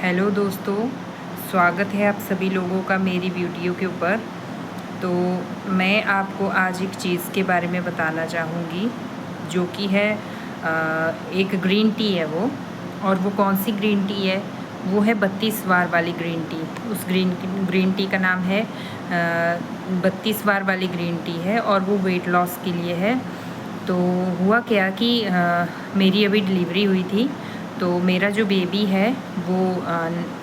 Hello दोस्तों, स्वागत है आप सभी लोगों का मेरी वीडियो के ऊपर। तो मैं आपको आज एक चीज़ के बारे में बताना चाहूँगी जो कि है एक ग्रीन टी है वो। और वो कौन सी ग्रीन टी है? वो है 32 वार वाली ग्रीन टी। उस ग्रीन टी का नाम है 32 वार वाली ग्रीन टी है और वो वेट लॉस के लिए है। तो हुआ क्या कि मेरी अभी डिलीवरी हुई थी, तो मेरा जो बेबी है वो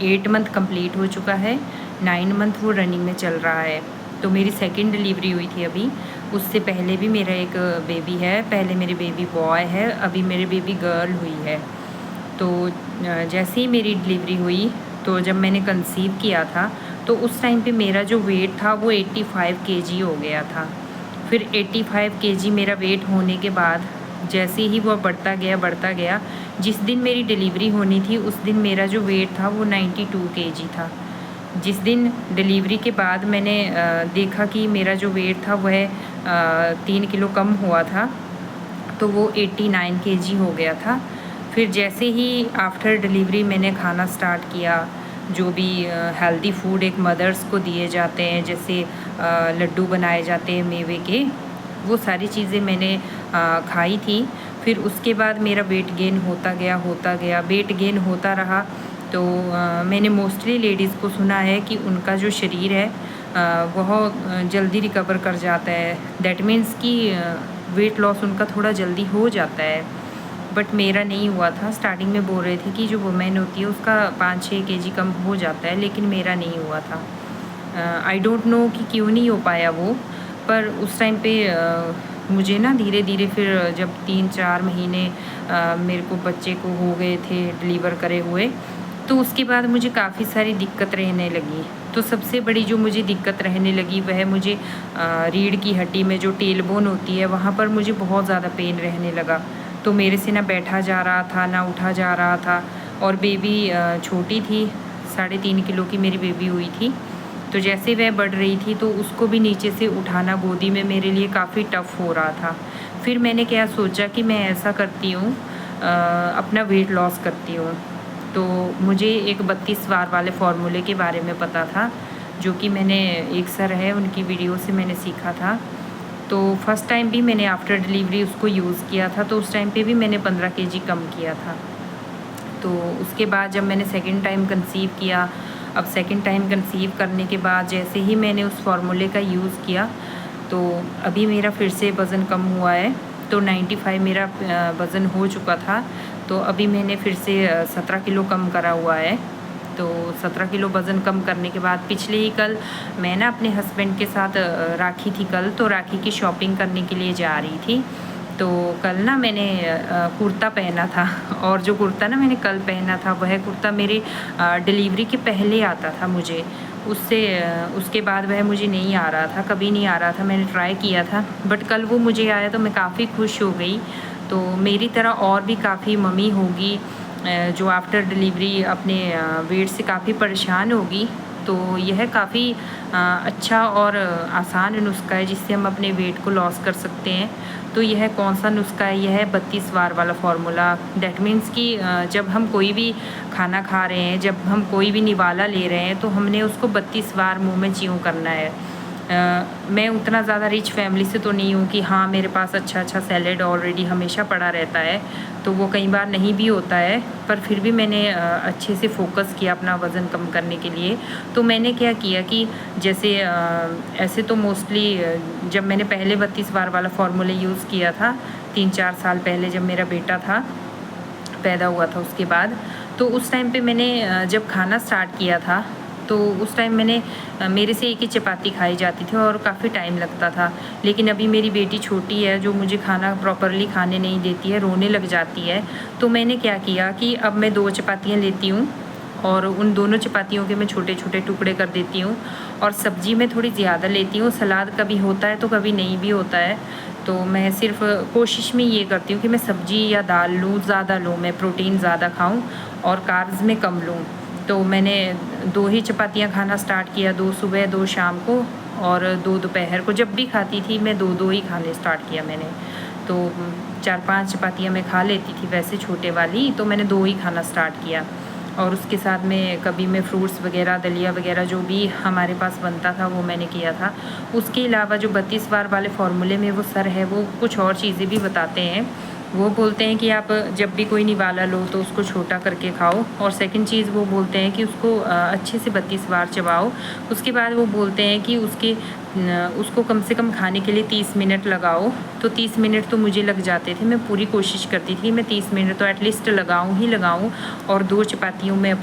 8 मंथ कंप्लीट हो चुका है, 9 मंथ वो रनिंग में चल रहा है। तो मेरी सेकंड डिलीवरी हुई थी अभी। उससे पहले भी मेरा एक बेबी है, पहले मेरी बेबी बॉय है, अभी मेरी बेबी गर्ल हुई है। तो जैसे ही मेरी डिलीवरी हुई, तो जब मैंने कंसीव किया था तो उस टाइम पे मेरा जो वेट था वो 85 केजी हो गया था। फिर 85 केजी मेरा वेट होने के बाद जैसे ही वो बढ़ता गया, जिस दिन मेरी डिलीवरी होनी थी उस दिन मेरा जो वेट था वो 92 केजी था। जिस दिन डिलीवरी के बाद मैंने देखा कि मेरा जो वेट था वह 3 किलो कम हुआ था, तो वो 89 केजी हो गया था। फिर जैसे ही आफ्टर डिलीवरी मैंने खाना स्टार्ट किया, जो भी हेल्दी फूड एक मदर्स को दिए जाते हैं, जैसे लड्डू बनाए जाते हैं मेवे के, वो सारी चीज़ें मैंने खाई थी। फिर उसके बाद मेरा वेट गेन होता गया, वेट गेन होता रहा। तो मैंने मोस्टली लेडीज़ को सुना है कि उनका जो शरीर है वह जल्दी रिकवर कर जाता है। दैट मीन्स कि वेट लॉस उनका थोड़ा जल्दी हो जाता है, बट मेरा नहीं हुआ था। स्टार्टिंग में बोल रहे थे कि जो वुमेन होती है उसका 5-6 केजी कम हो जाता है, लेकिन मेरा नहीं हुआ था। आई डोंट नो कि क्यों नहीं हो पाया वो, पर उस टाइम पे मुझे ना धीरे धीरे फिर जब 3-4 महीने मेरे को बच्चे को हो गए थे डिलीवर करे हुए, तो उसके बाद मुझे काफ़ी सारी दिक्कत रहने लगी। तो सबसे बड़ी जो मुझे दिक्कत रहने लगी वह मुझे रीढ़ की हड्डी में जो टेल बोन होती है वहाँ पर मुझे बहुत ज़्यादा पेन रहने लगा। तो मेरे से ना बैठा जा रहा था ना उठा जा रहा था। और बेबी छोटी थी, 3.5 किलो की मेरी बेबी हुई थी। तो जैसे वह बढ़ रही थी तो उसको भी नीचे से उठाना गोदी में मेरे लिए काफ़ी टफ़ हो रहा था। फिर मैंने क्या सोचा कि मैं ऐसा करती हूँ, अपना वेट लॉस करती हूँ। तो मुझे एक 32 वार वाले फार्मूले के बारे में पता था, जो कि मैंने एक सर है उनकी वीडियो से मैंने सीखा था। तो फर्स्ट टाइम भी मैंने आफ्टर डिलीवरी उसको यूज़ किया था, तो उस टाइम पे भी मैंने 15 केजी कम किया था। तो उसके बाद जब मैंने सेकंड टाइम कंसीव किया, अब सेकंड टाइम कंसीव करने के बाद जैसे ही मैंने उस फार्मूले का यूज़ किया, तो अभी मेरा फिर से वज़न कम हुआ है। तो 95 मेरा वज़न हो चुका था, तो अभी मैंने फिर से 17 किलो कम करा हुआ है। तो 17 किलो वज़न कम करने के बाद पिछले ही कल मैं ना अपने हस्बैंड के साथ राखी थी कल, तो राखी की शॉपिंग करने के लिए जा रही थी। तो कल ना मैंने कुर्ता पहना था, और जो कुर्ता ना मैंने कल पहना था वह कुर्ता मेरे डिलीवरी के पहले आता था मुझे। उसके बाद वह मुझे नहीं आ रहा था, कभी नहीं आ रहा था। मैंने ट्राई किया था, बट कल वो मुझे आया तो मैं काफ़ी खुश हो गई। तो मेरी तरह और भी काफ़ी मम्मी होगी जो आफ्टर डिलीवरी अपने वेट से काफ़ी परेशान होगी। तो यह काफ़ी अच्छा और आसान नुस्खा है जिससे हम अपने वेट को लॉस कर सकते हैं। तो यह कौन सा नुस्खा है? यह है 32 वार वाला फार्मूला। दैट मीन्स कि जब हम कोई भी खाना खा रहे हैं, जब हम कोई भी निवाला ले रहे हैं, तो हमने उसको 32 बार मुँह में च्यूँ करना है। मैं उतना ज़्यादा रिच फैमिली से तो नहीं हूँ कि हाँ मेरे पास अच्छा सैलेड ऑलरेडी हमेशा पड़ा रहता है, तो वो कई बार नहीं भी होता है। पर फिर भी मैंने अच्छे से फोकस किया अपना वज़न कम करने के लिए। तो मैंने क्या किया कि जैसे ऐसे तो मोस्टली जब मैंने पहले 32 बार वाला फार्मूला यूज़ किया था 3-4 साल पहले, जब मेरा बेटा था पैदा हुआ था उसके बाद, तो उस टाइम पे मैंने जब खाना स्टार्ट किया था तो उस टाइम मेरे से एक ही चपाती खाई जाती थी और काफ़ी टाइम लगता था। लेकिन अभी मेरी बेटी छोटी है जो मुझे खाना प्रॉपरली खाने नहीं देती है, रोने लग जाती है। तो मैंने क्या किया कि अब मैं 2 चपातियाँ लेती हूँ और उन दोनों चपातियों के मैं छोटे छोटे टुकड़े कर देती हूँ, और सब्ज़ी में थोड़ी ज़्यादा लेती हूँ। सलाद कभी होता है तो कभी नहीं भी होता है। तो मैं सिर्फ कोशिश में ये करती हूँ कि मैं सब्ज़ी या दाल लूँ, ज़्यादा लूँ, मैं प्रोटीन ज़्यादा खाऊँ और कार्ब्स में कम लूँ। तो मैंने 2 ही चपातियाँ खाना स्टार्ट किया, 2 सुबह 2 शाम को और 2 दोपहर को। जब भी खाती थी मैं 2-2 ही खाने स्टार्ट किया मैंने। तो 4-5 चपातियाँ मैं खा लेती थी वैसे छोटे वाली, तो मैंने 2 ही खाना स्टार्ट किया। और उसके साथ में कभी मैं फ्रूट्स वगैरह, दलिया वगैरह जो भी हमारे पास बनता था वो मैंने किया था। उसके अलावा जो 32 बार वाले फार्मूले में वो सर है वो कुछ और चीज़ें भी बताते हैं। वो बोलते हैं कि आप जब भी कोई निवाला लो तो उसको छोटा करके खाओ, और सेकंड चीज़ वो बोलते हैं कि उसको अच्छे से 32 बार चबाओ। उसके बाद वो बोलते हैं कि उसको कम से कम खाने के लिए 30 मिनट लगाओ। तो 30 मिनट तो मुझे लग जाते थे, मैं पूरी कोशिश करती थी मैं 30 मिनट तो एटलीस्ट लगाऊं ही लगाऊं, और 2 चपातियों में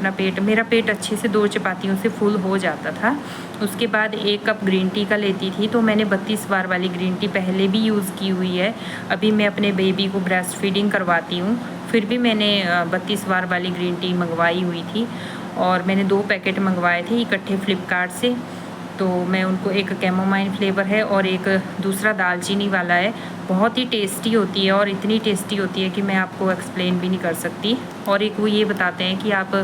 मेरा पेट अच्छे से 2 चपातियों से फुल हो जाता था। उसके बाद 1 कप ग्रीन टी का लेती थी, तो मैंने 32 बार वाली ग्रीन टी पहले भी यूज़ की हुई है। अभी मैं अपने बेबी को ब्रेस्ट फीडिंग करवाती हूँ, फिर भी मैंने 32 बार वाली ग्रीन टी मंगवाई हुई थी, और मैंने 2 पैकेट मंगवाए थे इकट्ठे फ्लिपकार्ट से। तो मैं उनको, एक कैमोमाइन फ्लेवर है और एक दूसरा दालचीनी वाला है। बहुत ही टेस्टी होती है, और इतनी टेस्टी होती है कि मैं आपको एक्सप्लेन भी नहीं कर सकती। और एक वो ये बताते हैं कि आप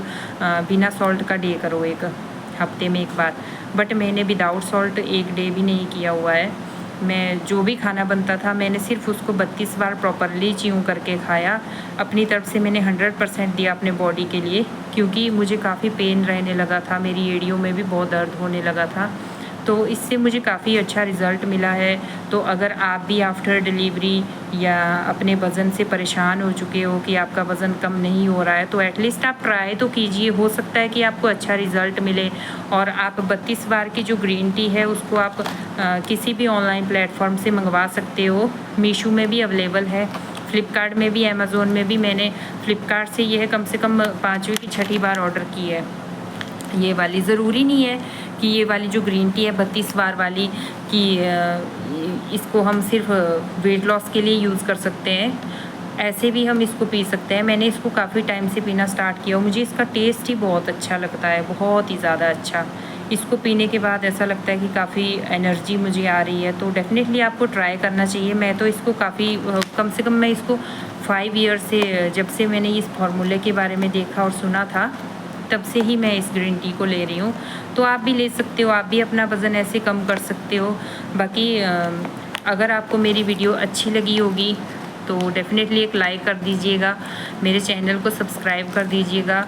बिना सॉल्ट का डे करो, एक हफ्ते में 1 बार, बट मैंने विदाउट सॉल्ट 1 डे भी नहीं किया हुआ है। मैं जो भी खाना बनता था मैंने सिर्फ उसको 32 बार प्रॉपरली च्यूं करके खाया। अपनी तरफ से मैंने 100% दिया अपने बॉडी के लिए, क्योंकि मुझे काफ़ी पेन रहने लगा था, मेरी एड़ियों में भी बहुत दर्द होने लगा था। तो इससे मुझे काफ़ी अच्छा रिज़ल्ट मिला है। तो अगर आप भी आफ्टर डिलीवरी या अपने वज़न से परेशान हो चुके हो कि आपका वज़न कम नहीं हो रहा है, तो एटलीस्ट आप ट्राई तो कीजिए, हो सकता है कि आपको अच्छा रिज़ल्ट मिले। और आप 32 बार की जो ग्रीन टी है उसको आप किसी भी ऑनलाइन प्लेटफॉर्म से मंगवा सकते हो। मीशो में भी अवेलेबल है, फ्लिपकार्ट में भी, अमेज़ोन में भी। मैंने फ्लिपकार्ट से यह कम से कम 5वीं की 6ठी बार ऑर्डर की है ये वाली। ज़रूरी नहीं है कि ये वाली जो ग्रीन टी है 32 बार वाली कि इसको हम सिर्फ वेट लॉस के लिए यूज़ कर सकते हैं, ऐसे भी हम इसको पी सकते हैं। मैंने इसको काफ़ी टाइम से पीना स्टार्ट किया और मुझे इसका टेस्ट ही बहुत अच्छा लगता है, बहुत ही ज़्यादा अच्छा। इसको पीने के बाद ऐसा लगता है कि काफ़ी एनर्जी मुझे आ रही है। तो डेफ़िनेटली आपको ट्राई करना चाहिए। मैं तो इसको काफ़ी कम से कम मैं इसको 5 ईयर से, जब से मैंने इस फार्मूले के बारे में देखा और सुना था, तब से ही मैं इस ग्रीन टी को ले रही हूँ। तो आप भी ले सकते हो, आप भी अपना वज़न ऐसे कम कर सकते हो। बाकी अगर आपको मेरी वीडियो अच्छी लगी होगी तो डेफ़िनेटली एक लाइक कर दीजिएगा, मेरे चैनल को सब्सक्राइब कर दीजिएगा,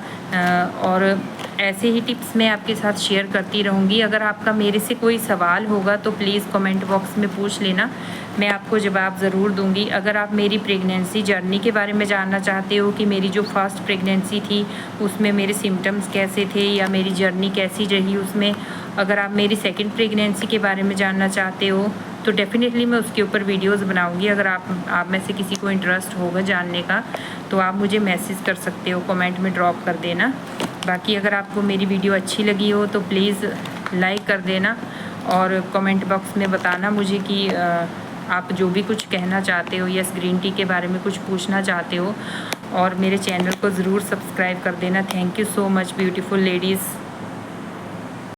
और ऐसे ही टिप्स मैं आपके साथ शेयर करती रहूँगी। अगर आपका मेरे से कोई सवाल होगा तो प्लीज़ कमेंट बॉक्स में पूछ लेना, मैं आपको जवाब ज़रूर दूँगी। अगर आप मेरी प्रेगनेंसी जर्नी के बारे में जानना चाहते हो कि मेरी जो फर्स्ट प्रेगनेंसी थी उसमें मेरे सिम्टम्स कैसे थे या मेरी जर्नी कैसी रही उसमें, अगर आप मेरी सेकंड प्रेगनेंसी के बारे में जानना चाहते हो तो डेफ़िनेटली मैं उसके ऊपर वीडियोस बनाऊंगी। अगर आप में से किसी को इंटरेस्ट होगा जानने का तो आप मुझे मैसेज कर सकते हो, कमेंट में ड्रॉप कर देना। बाकी अगर आपको मेरी वीडियो अच्छी लगी हो तो प्लीज़ लाइक कर देना, और कमेंट बॉक्स में बताना मुझे कि आप जो भी कुछ कहना चाहते हो या इस ग्रीन टी के बारे में कुछ पूछना चाहते हो, और मेरे चैनल को ज़रूर सब्सक्राइब कर देना। Thank you so much beautiful ladies.